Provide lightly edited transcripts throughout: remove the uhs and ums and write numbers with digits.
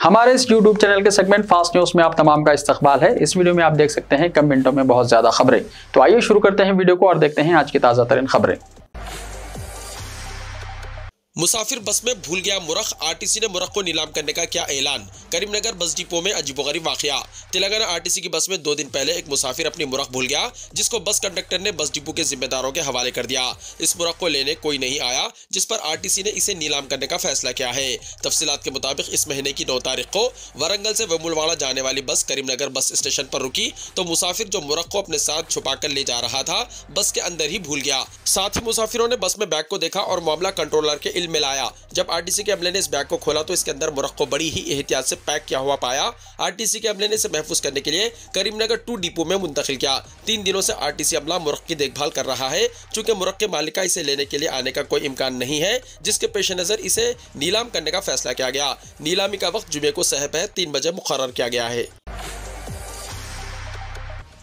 हमारे इस YouTube channel के सेगमेंट फास्ट न्यूज में आप तमाम का इस्तकबाल है। इस वीडियो में आप देख सकते हैं कम मिनटों में बहुत ज्यादा खबरें। तो आइए शुरू करते हैं वीडियो को और देखते हैं आज की ताजा तरीन खबरें। मुसाफिर बस में भूल गया मुरख, आरटीसी ने मुरख को नीलाम करने का किया ऐलान। करीमनगर बस डिपो में अजीबोगरीब वाकया। तेलंगाना आरटीसी की बस में 2 दिन पहले एक मुसाफिर अपनी मुरख भूल गया, जिसको बस कंडक्टर ने बस डिपो के जिम्मेदारों के हवाले कर दिया। इस मुरख को लेने कोई नहीं आया, जिस पर आरटीसी ने इसे नीलाम करने का फैसला किया है। तफसीलात के मुताबिक इस महीने की 9 तारीख को वरंगल से वेमुलवाड़ा जाने वाली बस करीमनगर बस स्टेशन पर रुकी तो मुसाफिर जो मुरख को अपने साथ छुपा कर ले जा रहा था बस के अंदर ही भूल गया। साथ ही मुसाफिरों ने बस में बैग को देखा और मामला कंट्रोलर के इल्म में लाया। जब आरटीसी के अमले ने इस बैग को खोला तो इसके अंदर मुरख को बड़ी ही एहतियात से पैक किया हुआ पाया। आरटीसी के अमले ने इसे महफूज करने के लिए करीमनगर 2 डिपो में मुंतकिल किया। 3 दिनों से आरटीसी अमला मुरख की देखभाल कर रहा है। चूंकि मुरख के मालिक का इसे लेने के लिए आने का कोई इम्कान नहीं है, जिसके पेश नजर इसे नीलाम करने का फैसला किया गया। नीलामी का वक्त जुमे को सहपहर 3 बजे मुकर्रर किया गया है।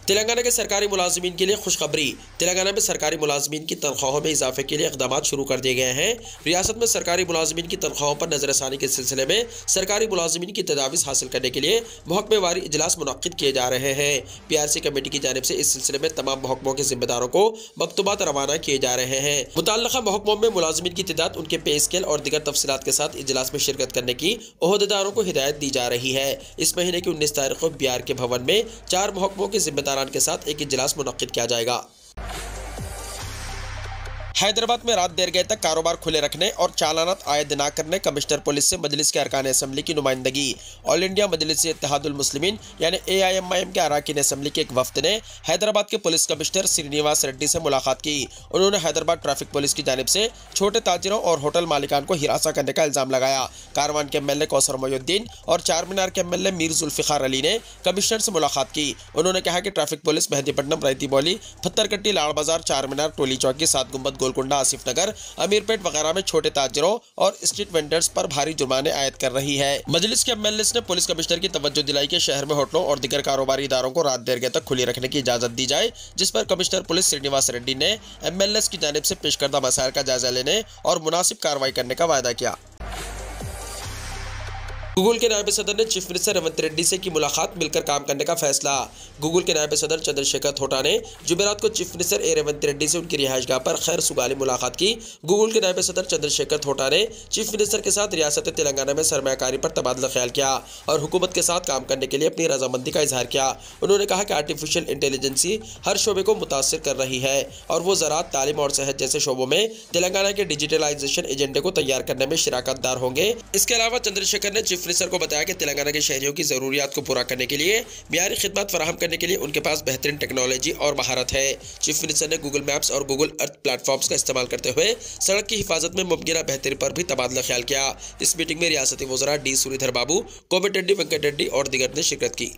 तेलंगाना के सरकारी मुलाजिमीन के लिए खुशखबरी। तेलंगाना में सरकारी मुलाजिमीन की तनख्वाहों में इजाफे के लिए इक़दाम शुरू कर दिए गए हैं। रियासत में सरकारी मुलाजिमीन की तनख्वाहों पर नजरसानी के सिलसिले में सरकारी मुलाजिमीन की तजावीज़ हासिल करने के लिए महकमेवारी इजलास मुनक्किद किए जा रहे हैं। PRC कमेटी की जानिब से इस सिलसिले में तमाम महकमों के जिम्मेदारों को मकतूबात रवाना किए जा रहे हैं। मुतल्लिक़ा महकमों में मुलाजिमीन की तादाद, उनके पे स्केल और दीगर तफसीलात के साथ इजलास में शिरकत करने की ओहदेदारों को हिदायत दी जा रही है। इस महीने की 19 तारीख को BR के भवन में 4 महकमों के जिम्मेदारान के साथ एक इजलास मुनक्किद किया जाएगा। हैदराबाद में रात देर गए तक कारोबार खुले रखने और चालानात आयद न करने कमिश्नर पुलिस से मजलिस के अरकान असम्बली की नुमाइंदगी। ऑल इंडिया मजलिस इत्तेहादुल मुस्लिमीन यानी AIMIM के अरकान असम्बली के एक वफ्द ने हैदराबाद के पुलिस कमिश्नर श्रीनिवास रेड्डी से मुलाकात की। उन्होंने हैदराबाद ट्रैफिक पुलिस की जानिब से छोटे ताजिरों और होटल मालिकान को हिरासा करने का इल्ज़ाम लगाया। कारवान के MLA कौसर मोयुद्दीन और चारमीनार के MLA मीर जुल्फ़िकार अली ने कमिश्नर से मुलाकात की। उन्होंने कहा कि ट्रैफिक पुलिस मेहदीपट्टनम, रैती बौली, पत्थरकट्टी, लाड़ बाजार, चारमीनार, टोली चौकी, 7 गुंबद, गोलकुंडा, आसिफ नगर, अमीरपेट वगैरह में छोटे ताजिरों और स्ट्रीट वेंडर्स पर भारी जुर्माने आयद कर रही है। मजलिस के MLAs ने पुलिस कमिश्नर की तवज्जो दिलाई कि शहर में होटलों और दीगर कारोबारी इदारों को रात देर तक खुली रखने की इजाजत दी जाए, जिस पर कमिश्नर पुलिस श्रीनिवास रेड्डी ने MLAs की जानिब से पेश करदा मसाइल का जायजा लेने और मुनासिब कार्रवाई करने का वायदा किया। गूगल के नायब सदर ने चीफ मिनिस्टर रेवंत रेड्डी से की मुलाकात, मिलकर काम करने का फैसला। गूगल के नायब सदर चंद्रशेखर थोटा ने जुमेरात को चीफ मिनिस्टर रेवंत रेड्डी से उनकी रिहाइशगाह पर खैर सुगाली मुलाकात की। गूगल के नायब सदर चंद्रशेखर थोटा ने चीफ मिनिस्टर के साथ रियासत तेलंगाना में सरमायाकारी पर तबादला ख्याल किया और हुकूमत के साथ काम करने के लिए अपनी रजामंदी का इजहार किया। उन्होंने कहा कि आर्टिफिशियल इंटेलिजेंसी हर शोबे को मुतासर कर रही है और वो ज़राअत, तालीम और सेहत जैसे शोबों में तेलंगाना के डिजिटलाइजेशन एजेंडे को तैयार करने में शिराकतदार होंगे। इसके अलावा चंद्रशेखर ने चीफ मिनिस्टर को बताया कि तेलंगाना के शहरियों की जरूरियात को पूरा करने के लिए मियारी खिदमत फराहम करने के लिए उनके पास बेहतरीन टेक्नोलॉजी और महारत है। चीफ मिनिस्टर ने गूगल मैप्स और गूगल अर्थ प्लेटफॉर्म्स का इस्तेमाल करते हुए सड़क की हिफाजत में मुमकिन बेहतरी पर भी तबादला ख्याल किया। इस मीटिंग में रियासती वज़रा D सुरीधर बाबू, कोमटिरेड्डी वेंकट रेड्डी और दीगर ने शिरकत की।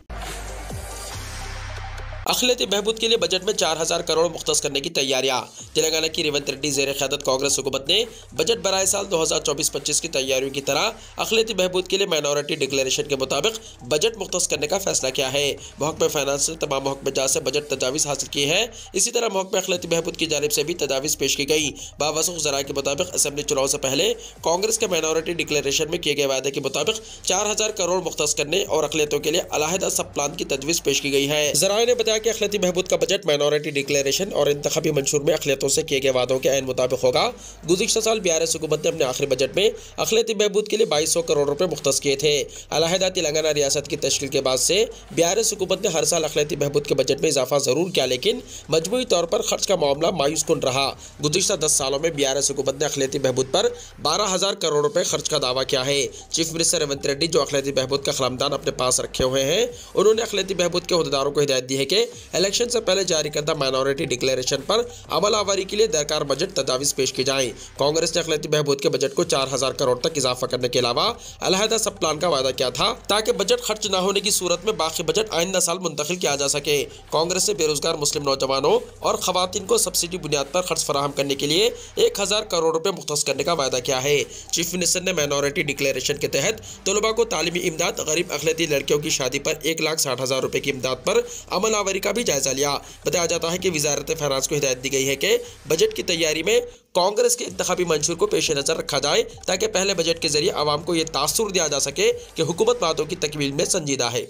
अखिलती बहबूद के लिए बजट में 4000 करोड़ मुख्तस करने की तैयारियां। तेलंगाना की रेवंत रेड्डी ज़ेर क़यादत कांग्रेस हुकूमत ने बजट बराए साल 2024-25 की तैयारियों की तरह अखिलती बहबूद के लिए माइनॉरिटी डिक्लेरेशन के मुताबिक बजट मुख्तस करने का फैसला किया है। महकमे फाइनेंस ने तमाम महकमे जात से बजट तजावीज़ हासिल की है। इसी तरह महकमे अखिलती बहबूद की जानिब से भी तजावीज़ पेश की गई। बावसूख ज़राए के मुताबिक असम्बली चुनाव से पहले कांग्रेस के माइनॉरिटी डिक्लेरेशन में किए गए वादे के मुताबिक 4000 करोड़ मुख्तस करने और अखिलियतों के लिए अलहदा सब प्लान की तजवीज़ पेश की गई है। ज़राए ने बताया कि अखिलती बहबूद का बजट माइनॉरिटी डिक्लेरेशन और इंतखाबी मंशूर में अखिलियतों से किए गए वादों के ऐन मुताबिक होगा। गुज़िश्ता साल BRS हुकूमत ने अपने आखिरी बजट में अखिलती बहबूद के लिए 2200 करोड़ रुपए मुख्तस किए थे। अलहदा तेलंगाना रियासत की तश्कील के बाद से BRS हुकूमत ने हर साल अखिलती बहबूद के बजट में इजाफा जरूर किया, लेकिन मजमूई तौर पर खर्च का मामला मायूस कुन रहा। गुज़िश्ता 10 सालों में BRS हुकूमत ने अखिलती बहबूद पर 12000 करोड़ रुपए खर्च का दावा किया है। चीफ मिनिस्टर रेवंत रेड्डी, जो अखिलती बहबूद का खलमदान अपने पास रखे हुए हैं, उन्होंने अखिलती बहबूद के अहदेदारों को हिदायत दी है कि इलेक्शन से पहले जारी करदा माइनॉरिटी डिक्लेरेशन पर अमल आवारी के लिए दरकार बजट तजावीज़ पेश की जाए। कांग्रेस ने अखिलती बहबूद के बजट को 4000 करोड़ तक इजाफा करने के अलावा अलहदा सब प्लान का वादा किया था ताकि बजट खर्च न होने की सूरत में बाकी बजट आइंदा साल मुंतकिल किया जा सके। कांग्रेस ने बेरोजगार मुस्लिम नौजवानों और खवातीन को सब्सिडी बुनियाद पर खर्च फराहम करने के लिए 1000 करोड़ रुपए मुख्तस करने का वादा किया है। चीफ मिनिस्टर ने माइनॉरिटी डिक्लेरेशन के तहत तलबा को तालीमी इमदाद, गरीब अखिलती लड़कियों की शादी पर 1,60,000 रुपए की इमदाद पर अमल आवर तैयारी का भी जायजा लिया। बताया जाता है कि वजारत फाइनेंस को हिदायत दी गई है कि बजट की तैयारी में कांग्रेस के इंतखाबी मंशूर को पेश नजर रखा जाए ताकि पहले बजट के जरिए आवाम को यह तासुर दिया जा सके कि हुकूमत वादों की तकमील में संजीदा है।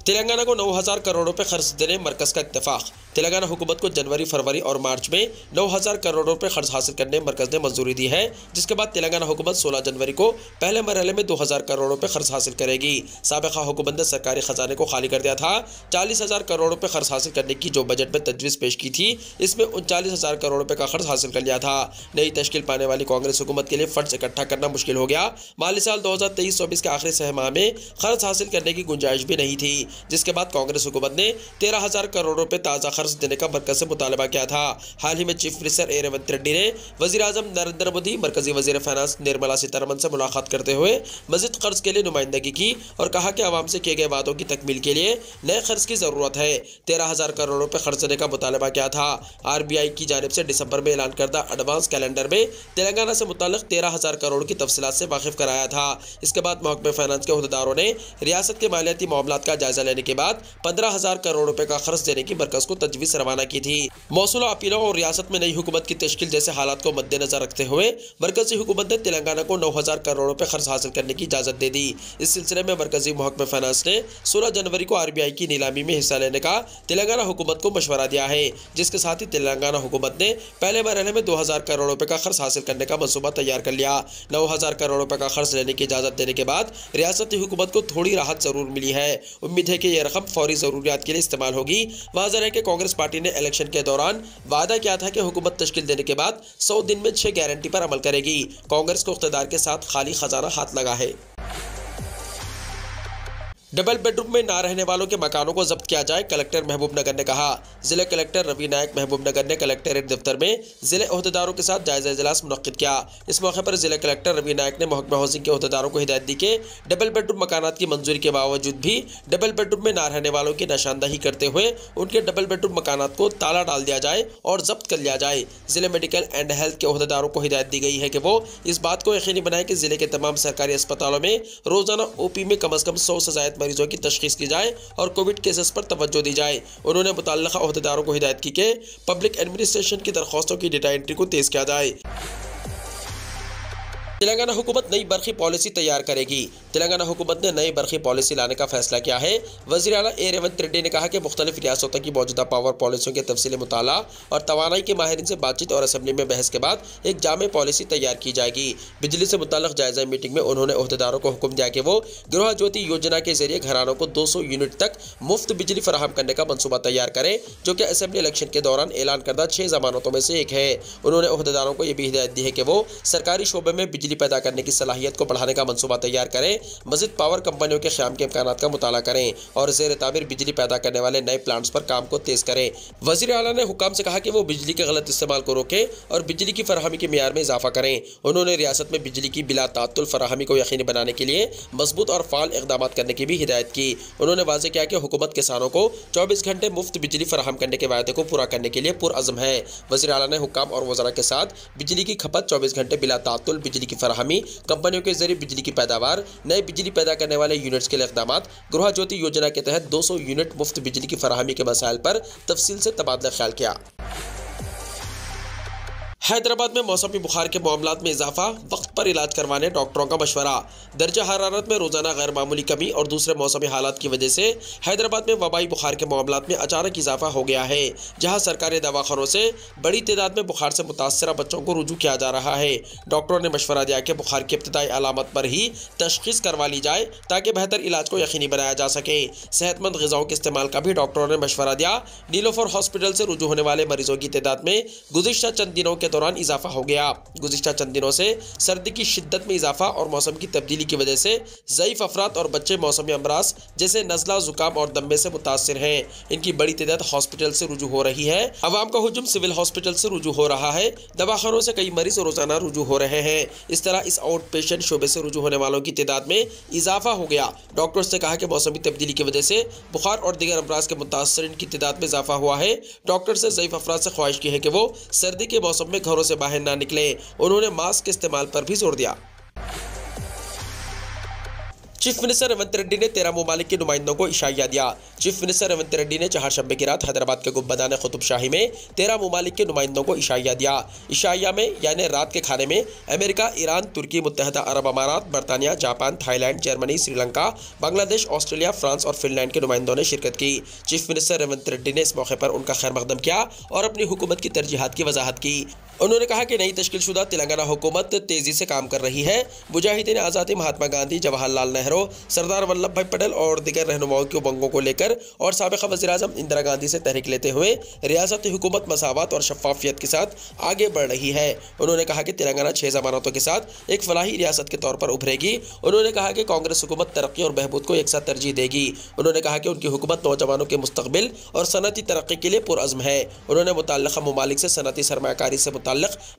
तेलंगाना को 9,000 करोड़ रुपए खर्च देने मरकज का इत्तेफाक। तेलंगाना हुकूमत को जनवरी, फरवरी और मार्च में 9,000 करोड़ रुपए खर्च हासिल करने मरकज ने मंजूरी दी है, जिसके बाद तेलंगाना हुकूमत 16 जनवरी को पहले मरहले में 2,000 करोड़ रुपए खर्च हासिल करेगी। साबिका हुकूमत ने सरकारी खजाने को खाली कर दिया था। 40,000 करोड़ रुपए खर्च हासिल करने की जो बजट में तजवीज़ पेश की थी, इसमें 39,000 करोड़ रुपए का खर्च हासिल कर लिया था। नई तश्कील पाने वाली कांग्रेस हुकूमत के लिए फंड्स इकट्ठा करना मुश्किल हो गया। माली साल 2023-24 के आखिरी छह माह में खर्च हासिल करने की गुंजाइश भी नहीं थी, जिसके बाद कांग्रेस हुकूमत ने 13,000 करोड़ रुपए ताज़ा खर्च देने का मरकज से मुतालबा किया था। हाल ही में चीफ मिनिस्टर रेवंत रेड्डी ने वजीर आजम नरेंद्र मोदी, मरकजी वजीर फाइनेंस निर्मला सीतारमण से मुलाकात करते हुए मजीद खर्च के लिए नुमाइंदगी की और कहा कि आवाम से किए गए वादों की तकमील के लिए नए खर्च की जरूरत है। 13,000 करोड़ रुपए खर्च देने का मुतालबा किया था। RBI की जानिब से दिसंबर में ऐलान करदा एडवांस कैलेंडर में तेलंगाना से मुताल्लिक 13,000 करोड़ की तफसीलात से वाकिफ कराया था। इसके बाद महकमे फाइनेंस के अहदेदारों ने रियासत के मालियाती मामलात का जायजा लेने के बाद 15,000 करोड़ रुपए का खर्च देने की मरकज को तजवीज़ रवाना की थी। मौसूला अपीलों और रियासत में नई हुकूमत की तश्कील जैसे हालात को मद्देनजर रखते हुए मरकजी हुकूमत ने तेलंगाना को 9,000 करोड़ रुपए खर्च हासिल करने की इजाजत दे दी। इस सिलसिले में मरकजी महकमे फाइनेंस ने 16 जनवरी को RBI की नीलामी में हिस्सा लेने का तेलंगाना हुकूमत को मशवरा दिया है, जिसके साथ ही तेलंगाना हुकूमत ने पहले मरहले में 2,000 करोड़ रुपए का खर्च हासिल करने का मनसूबा तैयार कर लिया। 9,000 करोड़ रुपए का खर्च लेने की इजाजत देने के बाद रियासती हुकूमत को थोड़ी राहत जरूर मिली है। उम्मीद है कि यह रकम फौरी जरूरियात के लिए इस्तेमाल होगी। वाज़ेह है कि कांग्रेस पार्टी ने इलेक्शन के दौरान वादा किया था कि हुकूमत तश्कील देने के बाद 100 दिन में 6 गारंटी पर अमल करेगी। कांग्रेस को इख्तियार के साथ खाली खजाना हाथ लगा है। डबल बेडरूम में ना रहने वालों के मकानों को जब्त किया जाए, कलेक्टर महबूबनगर ने कहा। जिला कलेक्टर रवि नायक महबूबनगर ने कलेक्टरेट दफ्तर में जिले अहदेदारों के साथ जायजा इजलास मुनक्किद किया। इस मौके पर जिला कलेक्टर रवि नायक ने महकमा हाउसिंग के अहदेदारों को हिदायत दी कि डबल बेडरूम मकानात की मंजूरी के बावजूद भी डबल बेडरूम में ना रहने वालों की निशानदही करते हुए उनके डबल बेडरूम मकानात को ताला डाल दिया जाए और जब्त कर लिया जाए। जिले मेडिकल एंड हेल्थ के अहदेदारों को हिदायत दी गई है कि वो इस बात को यकीनी बनाए कि जिले के तमाम सरकारी अस्पतालों में रोजाना OP में कम अज कम 100 से ज़ायद मरीजों की तशखीस की जाए और कोविड केसेस पर तवज्जो दी जाए। उन्होंने मुतल्लिका अहदेदारों को हिदायत की कि पब्लिक एडमिनिस्ट्रेशन की दरख्वास्तों की डेटा एंट्री को तेज किया जाए। तेलंगाना हुकूमत नई बरखी पॉलिसी तैयार करेगी। तेलंगाना हुकूमत ने नई बरखी पॉलिसी लाने का फैसला किया है। वज़ीर आला रेवंत रेड्डी ने कहा कि मुख्तलिफ रियासतों की मौजूदा पावर पॉलिसियों के तफसीली मुताला और तवानाई के माहिरीन से बातचीत और असम्बली में बहस के बाद एक जामे पॉलिसी तैयार की जाएगी। बिजली से मुताल्लिक़ जायजा मीटिंग में उन्होंने अहदेदारों को हुक्म दिया कि वो गृह ज्योति योजना के जरिए घरानों को 200 यूनिट तक मुफ्त बिजली फराहम करने का मनसूबा तैयार करें, जो कि असम्बली इलेक्शन के दौरान ऐलान करदा 6 जमानतों में से एक है। उन्होंने अहदेदारों को यह भी हिदायत दी है कि वो सरकारी शोबे में बिजली पैदा करने की सलाहियत को बढ़ाने का मनसूबा तैयार करें, मज़ीद पावर कंपनियों के क़याम के इम्कानात का मुताला करें और ज़ेर तामीर बिजली पैदा करने वाले नए प्लांट्स पर काम को तेज़ करें। वज़ीर आला ने हुक्काम से कहा कि वो बिजली के गलत इस्तेमाल को रोकें और बिजली की फराहमी के मियार में इजाफा करें। उन्होंने रियासत में बिजली की बिला तात्तुल फराहमी को यकीनी बनाने के लिए मजबूत और फाल इक़दाम करने की भी हिदायत की। उन्होंने वाज़ेह किया कि हुकूमत किसानों को 24 घंटे मुफ्त बिजली फराहम करने के वायदे को पूरा करने के लिए पुरअज़्म है। वज़ीर आला ने हुक्काम और वज़रा के साथ बिजली की खपत, 24 घंटे बिला तात्तुल बिजली की फराहमी, कंपनियों के जरिए बिजली की पैदावार, नए बिजली पैदा करने वाले यूनिट्स के लिए इक़दामात, गृह ज्योति योजना के तहत 200 यूनिट मुफ्त बिजली की फराहमी के मसाइल पर तफसील से तबादला ख्याल किया। हैदराबाद में मौसमी बुखार के मामलात में इजाफा, वक्त पर इलाज करवाने डॉक्टरों का मशवरा। दर्जा हरारत में रोजाना गैर मामूली कमी और दूसरे मौसमी हालात की वजह से हैदराबाद में वबाई बुखार के मामलात में अचानक इजाफा हो गया है, जहां सरकारी दवाखानों से बड़ी तादाद में बुखार से मुतासरा बच्चों को रुजू किया जा रहा है। डॉक्टरों ने मशवरा दिया कि बुखार की इब्तदाई अलामत पर ही तशखीस करवा ली जाए ताकि बेहतर इलाज को यकीनी बनाया जा सके। सेहतमंद ग़िज़ाओं के इस्तेमाल का भी डॉक्टरों ने मशवरा दिया। नीलोफर हॉस्पिटल से रुजू होने वाले मरीजों की तादाद में गुज़िश्ता चंद दिनों के दौरान इजाफा हो गया। गुज़िश्ता चंद दिनों से सर्दी की शिद्दत में इजाफा और मौसम की तब्दीली की वजह से ज़ईफ़ अफराद और बच्चे मौसमी अमराज जैसे नज़ला, ज़ुकाम और दम्मे से मुतासिर हैं। इनकी बड़ी तादाद हॉस्पिटल से रुजू हो रही है। अवाम का हुजूम सिविल हॉस्पिटल से रुजू हो रहा है। दवाखानों से कई मरीज रोजाना रुजू हो रहे हैं। इस तरह इस आउट पेशेंट शोबे से रुजू होने वालों की तादाद में इजाफा हो गया। डॉक्टर्स ने कहा कि मौसमी तब्दीली की वजह से बुखार और दीगर अमराज के मुतासरीन की तादाद में इजाफा हुआ है। डॉक्टर से ज़ईफ़ अफराद से ख्वाहिश की है कि वो सर्दी के मौसम में घरों से बाहर ना निकले। उन्होंने मास्क के इस्तेमाल पर भी जोर दिया। चीफ मिनिस्टर रेवंत रेड्डी ने 13 ममालिक के नुमाइंदों को इशाइया दिया। चीफ मिनिस्टर रेवंत रेड्डी ने चहारशंबे की रात हैदराबाद के गुब्बदान कुतुब शाही में 13 ममालिक के नुमाइंदों को इशाइया दिया। इशाइया में यानी रात के खाने में अमेरिका, ईरान, तुर्की, मुत्तहदा अरब अमारात, बरतानिया, Japan, Thailand, Germany, Sri Lanka, Bangladesh, Australia, France और फिनलैंड के नुमाइंदों ने शिरकत की। चीफ मिनिस्टर रेवंत रेड्डी ने इस मौके पर उनका खैर मकदम किया और अपनी हुकूमत की तरजीहात की वजाहत की। उन्होंने कहा कि नई तश्कीलशुदा तेलंगाना हुकूमत तेजी से काम कर रही है। मुजाहिदीन आज़ादी महात्मा गांधी, जवाहरलाल नेहरू, सरदार वल्लभ भाई पटेल और दीगर रहनुमाओं की उमंगों को लेकर और साबिक़ा वज़ीर-ए-आज़म इंदिरा गांधी से तहरीक लेते हुए रियासती हुकूमत मसावत और शफाफियत के साथ आगे बढ़ रही है। उन्होंने कहा कि तेलंगाना 6 ज़मानतों के साथ एक फलाही रियासत के तौर पर उभरेगी। उन्होंने कहा कि कांग्रेस हुकूमत तरक्की और बहबूद को एक साथ तरजीह देगी। उन्होंने कहा कि उनकी हुकूमत नौजवानों के मुस्तकबिल और सनती तरक्की के लिए पुरअज़्म है। उन्होंने मुतल्लिक़ा ममालिक से सनती सरमायाकारी से मुतल्लिक़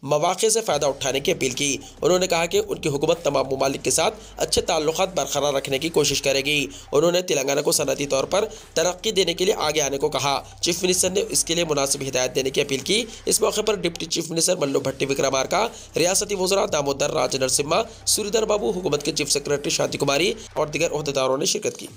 मौक़े से फ़ायदा उठाने की अपील की। उन्होंने कहा कि उनकी हुकूमत तमाम ममालिक के साथ अच्छे ताल्लुक़ात बरकरार रखने की कोशिश करेगी। उन्होंने तेलंगाना को सनती तौर पर तरक्की देने के लिए आगे आने को कहा। चीफ मिनिस्टर ने इसके लिए मुनासिब हिदायत देने की अपील की। इस मौके पर डिप्टी चीफ मिनिस्टर मल्लू भट्टी विक्रमार्का, रियासती वज़रा दामोदर राज नरसिम्हा, सूरीधर बाबू, हुकूमत के चीफ सेक्रेटरी शांति कुमारी और दीगर ओहदेदारों ने शिरकत की।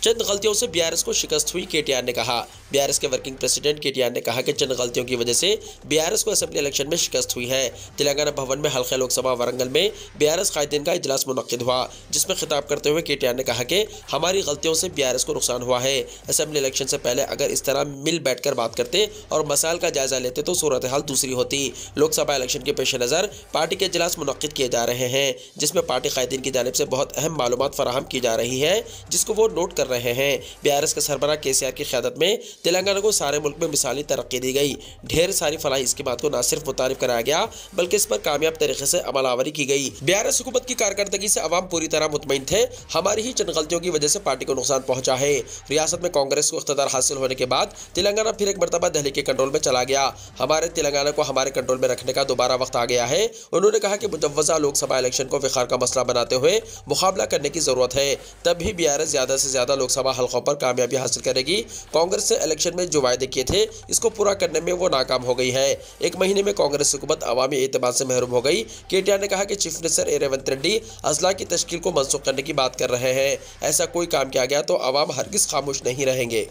चंद गलतियों से बीआरएस को शिकस्त हुई, केटीआर ने कहा। बीआरएस के वर्किंग प्रेसिडेंट केटीआर ने कहा कि चंद गलतियों की वजह से बीआरएस को असेंबली इलेक्शन में शिकस्त हुई है। तेलंगाना भवन में हल्का लोकसभा वारंगल में बीआरएस कायदीन का इजलास मुनक्किद हुआ, जिसमें खिताब करते हुए केटीआर ने कहा कि हमारी गलतियों से बीआरएस को नुकसान हुआ है। असेंबली इलेक्शन से पहले अगर इस तरह मिल बैठकर बात करते और मसाइल का जायजा लेते तो सूरत हाल दूसरी होती। लोकसभा इलेक्शन के पेश नज़र पार्टी के इजलास मुनक्किद किए जा रहे हैं, जिसमें पार्टी कायदीन की जानिब से बहुत अहम मालूमात फराहम की जा रही है, जिसको वो नोट कर रहे हैं। बीआरएस के सरबराह केसीआर की क़यादत में तेलंगाना को सारे मुल्क में मिसाली तरक्की दी गई। ढेर सारी फलाही स्कीमात को न सिर्फ मुतारिफ कराया गया बल्कि इस पर कामयाब तरीके से अमलावरी की गई। बीआरएस हुकूमत की कारकर्दगी से अवाम पूरी तरह मुतमईन थे। हमारी ही चंद गलतियों की वजह से पार्टी को नुकसान पहुंचा है। रियासत में कांग्रेस को इख्तियार हासिल होने के बाद तेलंगाना फिर एक मरतबा दिल्ली के कंट्रोल में चला गया। हमारे तेलंगाना को हमारे कंट्रोल में रखने का दोबारा वक्त आ गया है। उन्होंने कहा कि मुजव्वज़ा लोकसभा इलेक्शन को विखार का मसला बनाते हुए मुकाबला करने की जरूरत है, तभी बीआरएस ज़्यादा से ज़्यादा लोकसभा हल्कों पर कामयाबी हासिल करेगी। कांग्रेस से इलेक्शन में जो वायदे किए थे इसको पूरा करने में वो नाकाम हो गई है। एक महीने में कांग्रेस हुकूमत अवामी एतमाद से महरूम हो गई। केटीआर ने कहा कि चीफ मिनिस्टर रेवंत रेड्डी अजला की तश्कील को मनसूख करने की बात कर रहे हैं। ऐसा कोई काम किया गया तो अवाम हरगिज़ खामोश नहीं रहेंगे।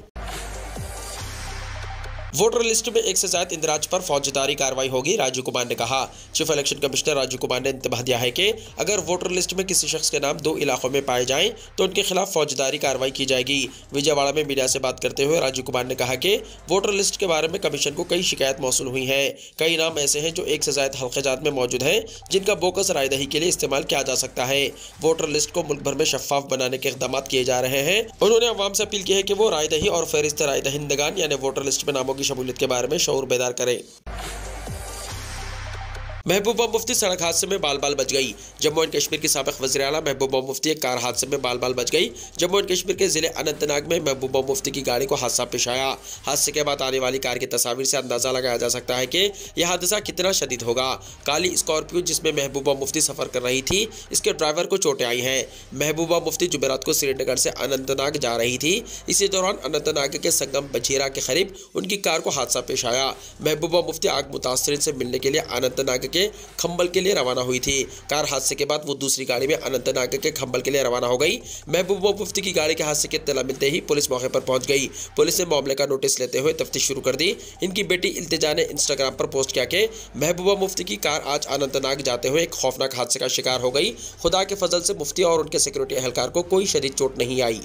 वोटर लिस्ट में एक से ज्यादा इंदराज पर फौजदारी कार्रवाई होगी, राजीव कुमार ने कहा। Chief election commissioner Rajiv Kumar ने इंतबाह दिया है कि अगर वोटर लिस्ट में किसी शख्स के नाम 2 इलाकों में पाए जाएं तो उनके खिलाफ फौजदारी कार्रवाई की जाएगी। विजयवाड़ा में मीडिया से बात करते हुए राजीव कुमार ने कहा कि वोटर लिस्ट के बारे में कमीशन को कई शिकायत मौसूल हुई है। कई नाम ऐसे हैं जो एक से ज्यादा हल्के जात में मौजूद हैं, जिनका बोकस रायदही के लिए इस्तेमाल किया जा सकता है। वोटर लिस्ट को मुल्क भर में शफाफ बनाने के इक़दाम किए जा रहे हैं। उन्होंने अवाम से अपील की है कि वो रायदही और फहरिस्त राय दहिंदगान यानी वोटर लिस्ट में नामों की शमूलियत के बारे में शऊर बेदार करें। महबूबा मुफ्ती सड़क हादसे में बाल बाल बच गई। जम्मू एंड कश्मीर की साबिक़ वज़ीर आला महबूबा मुफ्ती एक कार हादसे में बाल बाल बच गई। जम्मू एंड कश्मीर के ज़िले अनंतनाग में महबूबा मुफ्ती की गाड़ी को हादसा पेश आया। हादसे के बाद आने वाली कार की तस्वीर से अंदाज़ा लगाया जा सकता है कि यह हादसा कितना शदीद होगा। काली स्कॉर्पियो जिसमें महबूबा मुफ्ती सफ़र कर रही थी, इसके ड्राइवर को चोटें आई हैं। महबूबा मुफ्ती जुमेरात को श्रीनगर से अनंतनाग जा रही थी। इसी दौरान अनंतनाग के संगम बछीरा के करीब उनकी कार को हादसा पेश आया। महबूबा मुफ्ती आग मुतासरीन से मिलने के लिए अनंतनाग के खंबल के लिए रवाना हुई थी। कार हादसे के बाद वो दूसरी गाड़ी में अनंतनाग के खंबल के लिए रवाना हो गई। महबूबा मुफ्ती की गाड़ी के हादसे की इत्तला मिलते ही पुलिस मौके पर पहुंच गई। पुलिस ने मामले का नोटिस लेते हुए तफ्तीश शुरू कर दी। इनकी बेटी इल्तिजा ने इंस्टाग्राम पर पोस्ट किया कि महबूबा मुफ्ती की कार आज अनंतनाग जाते हुए एक खौफनाक हादसे का शिकार हो गई। खुदा के फजल से मुफ्ती और उनके सिक्योरिटी एहलकार को कोई शदीद चोट नहीं आई।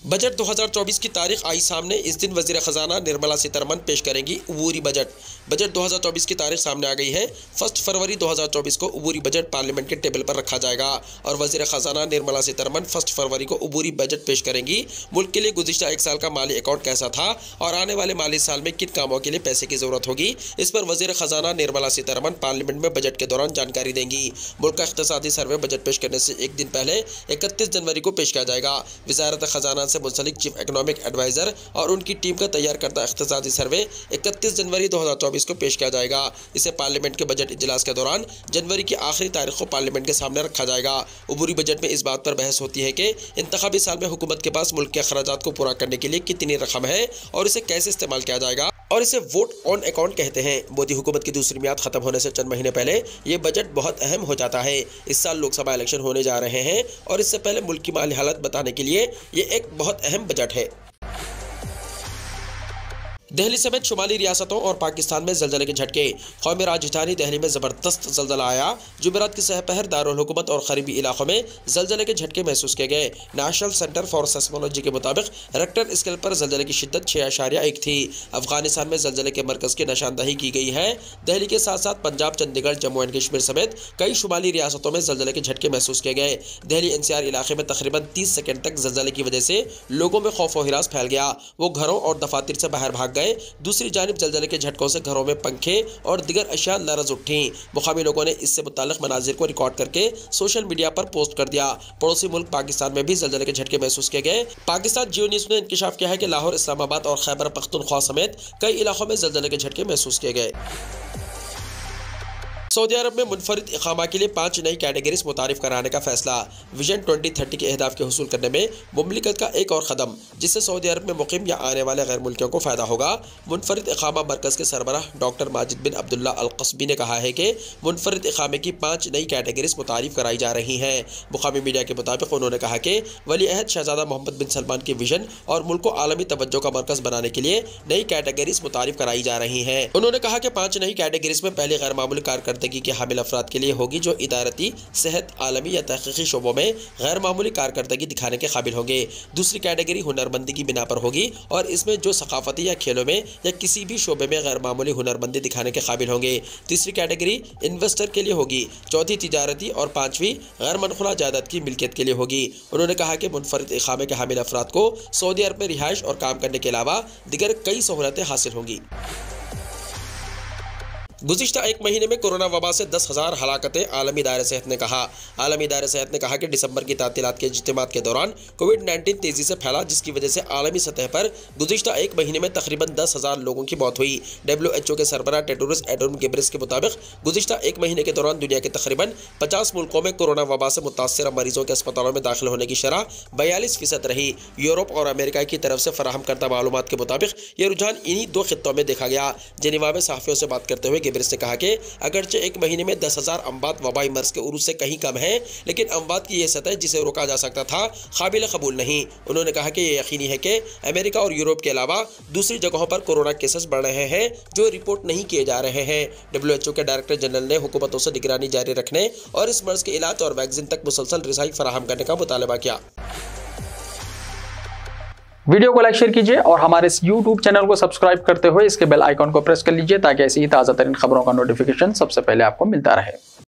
बजट 2024 की तारीख आई सामने। इस दिन वज़ीर ख़जाना निर्मला सीतारमण पेश करेंगी अबूरी बजट। बजट 2024 की तारीख सामने आ गई है। 1 फरवरी 2024 को अबूरी बजट पार्लियामेंट के टेबल पर रखा जाएगा और वज़ीर ख़जाना निर्मला सीतारमण 1 फरवरी को अबूरी बजट पेश करेंगी। मुल्क के लिए गुज़िश्ता 1 साल का माली अकाउंट कैसा था और आने वाले माली साल में किन कामों के लिए पैसे की ज़रूरत होगी, इस पर वज़ीर ख़जाना निर्मला सीतारमण पार्लियामेंट में बजट के दौरान जानकारी देंगी। मुल्क का इक़्तिसादी सर्वे बजट पेश करने से एक दिन पहले 31 जनवरी को पेश किया जाएगा। वज़ारत ख़जाना से मुंसलिक चीफ इकनॉमिक एडवाइज़र और उनकी टीम का तैयार करदा इक़्तिसादी सर्वे 31 जनवरी 2024 2024 को पेश किया जाएगा। इसे पार्लियामेंट के बजट इजलास के दौरान जनवरी की आखिरी तारीख को पार्लियामेंट के सामने रखा जाएगा। अबूरी बजट में इस बात पर बहस होती है कि इंतखाबी साल में हुकूमत के पास मुल्क के अखराजात को पूरा करने के लिए कितनी रकम है और इसे कैसे इस्तेमाल किया जाएगा, और इसे वोट ऑन अकाउंट कहते हैं। मोदी हुकूमत की दूसरी मियाद खत्म होने से चंद महीने पहले ये बजट बहुत अहम हो जाता है। इस साल लोकसभा इलेक्शन होने जा रहे हैं और इससे पहले मुल्क की माली हालत बताने के लिए ये एक बहुत अहम बजट है। दिल्ली समेत शुमाली रियासतों और पाकिस्तान में जलजले के झटके। कौमी राजधानी दिल्ली में जबरदस्त जलजला आया। जुमेरात की सहपहर दारुल हुकूमत और करीबी इलाकों में जलजले के झटके महसूस किए गए। नेशनल सेंटर फॉर सेस्मोलॉजी के मुताबिक रेक्टर स्केल पर जलजले की शिद्दत 6.1 थी। अफगानिस्तान में जलजले के मरकज की निशानदही की गई है। दिल्ली के साथ साथ पंजाब, चंडीगढ़, जम्मू एंड कश्मीर समेत कई शुमाली रियासतों में जलजले के झटके महसूस किए गए। दिल्ली NCR इलाके में तकरीबन 30 सेकंड तक जलजले की वजह से लोगों में खौफ और हिरास फैल गया। वो घरों और दफातर से बाहर भाग गए। दूसरी जानिब जलजले के झटकों से घरों में पंखे और दिगर अशिया लरज उठी। मुकामी लोगों ने इससे मुताल्लिक मनाजिर को रिकॉर्ड करके सोशल मीडिया पर पोस्ट कर दिया। पड़ोसी मुल्क पाकिस्तान में भी जलजले के झटके महसूस किए गए। पाकिस्तान जियो न्यूज़ ने इंकशाफ किया है कि लाहौर, इस्लामाबाद और खैबर पख्तूनख्वा समेत कई इलाकों में जलजले के झटके महसूस किए गए। सऊदी अरब में मुनफरिद इकामा के लिए 5 नई कैटेगरीज मुतारिफ कराने का फैसला। विजन 2030 के अहदाफ के हुसूल करने में मुमलिकत का एक और कदम, जिससे सऊदी अरब में मुकीम या आने वाले गैर मुल्कियों को फ़ायदा होगा। मुनफरिद इकामा मरकज़ के सरबराह डॉक्टर माजिद बिन अब्दुल्ला अल क़स्बी ने कहा है कि मुनफरिद इकामे की 5 नई कैटेगरीज मुतारिफ कराई जा रही हैं। मुकामी मीडिया के मुताबिक उन्होंने कहा कि वली अहद शहजादा मोहम्मद बिन सलमान के विजन और मुल्क को आलमी तवज्जो का मरकज़ बनाने के लिए नई कैटेगरीज मुतारिफ कराई जा रही हैं। उन्होंने कहा कि 5 नई कैटेगरीज में पहली गैर मामूली कारकर्दगी के हामिल अफराद के लिए होगी, जो इदारती, सेहत, आलमी या तहकीकी शोबों में गैर मामूली कारकर्दगी दिखाने के काबिल होंगे। दूसरी कैटेगरी हुनरमंदी की बिना पर होगी और इसमें जो सकाफती या खेलों में या किसी भी शोबे में गैर मामूली हुनरमंदी दिखाने के काबिल होंगे। तीसरी कैटेगरी इन्वेस्टर के लिए होगी। चौथी तिजारती और 5वीं गैर मनखुला जायदाद की मिल्कियत के लिए होगी। उन्होंने कहा कि मुनफरिद इकामे के हामिल अफराद को सऊदी अरब में रिहाइश और काम करने के अलावा दिगर कई सहूलतें हासिल होंगी। गुज़िश्ता एक महीने में कोरोना वबा से 10,000 हलाकतें। आलमी दायरे सेहत ने कहा। आलमी दायरे सेहत ने कहा कि दिसंबर की तातीलात के इज्तिमात के दौरान कोविड-19 तेज़ी से फैला, जिसकी वजह से आलमी सतह पर गुज़िश्ता एक महीने में तकरीबन 10,000 लोगों की मौत हुई। WHO के सरबराह टेड्रोस एडोम गिब्रिस के मुताबिक गुज़िश्ता एक महीने के दौरान दुनिया के तकरीबन 50 मुल्कों में कोरोना वबा से मुतासर मरीजों के अस्पतालों में दाखिल होने की शरह 42% रही। यूरोप और अमेरिका की तरफ से फराहम करदा मालूमात के मुताबिक ये रुझान इन्हीं 2 खित्तों में देखा गया। जेनेवा में सहाफ़ियों से बात करते हुए गिब्रिस ने कहा कि अगरचे एक महीने में 10,000 अमवात वबाई मर्ज के उरूज से कहीं कम है, लेकिन अमवात की यह सतह जिसे रोका जा सकता था काबिल कबूल नहीं। उन्होंने कहा कि यह यकीनी है कि अमेरिका और यूरोप के अलावा दूसरी जगहों पर कोरोना केसेस बढ़ रहे हैं जो रिपोर्ट नहीं किए जा रहे हैं। WHO के डायरेक्टर जनरल ने हुकूमतों से निगरानी जारी रखने और इस मर्ज के इलाज और वैक्सीन तक मुसलसल रसाई फराहम करने का मुतालबा किया। वीडियो को लाइक शेयर कीजिए और हमारे इस YouTube चैनल को सब्सक्राइब करते हुए इसके बेल आइकॉन को प्रेस कर लीजिए ताकि ऐसी ही ताज़ा तरीन खबरों का नोटिफिकेशन सबसे पहले आपको मिलता रहे।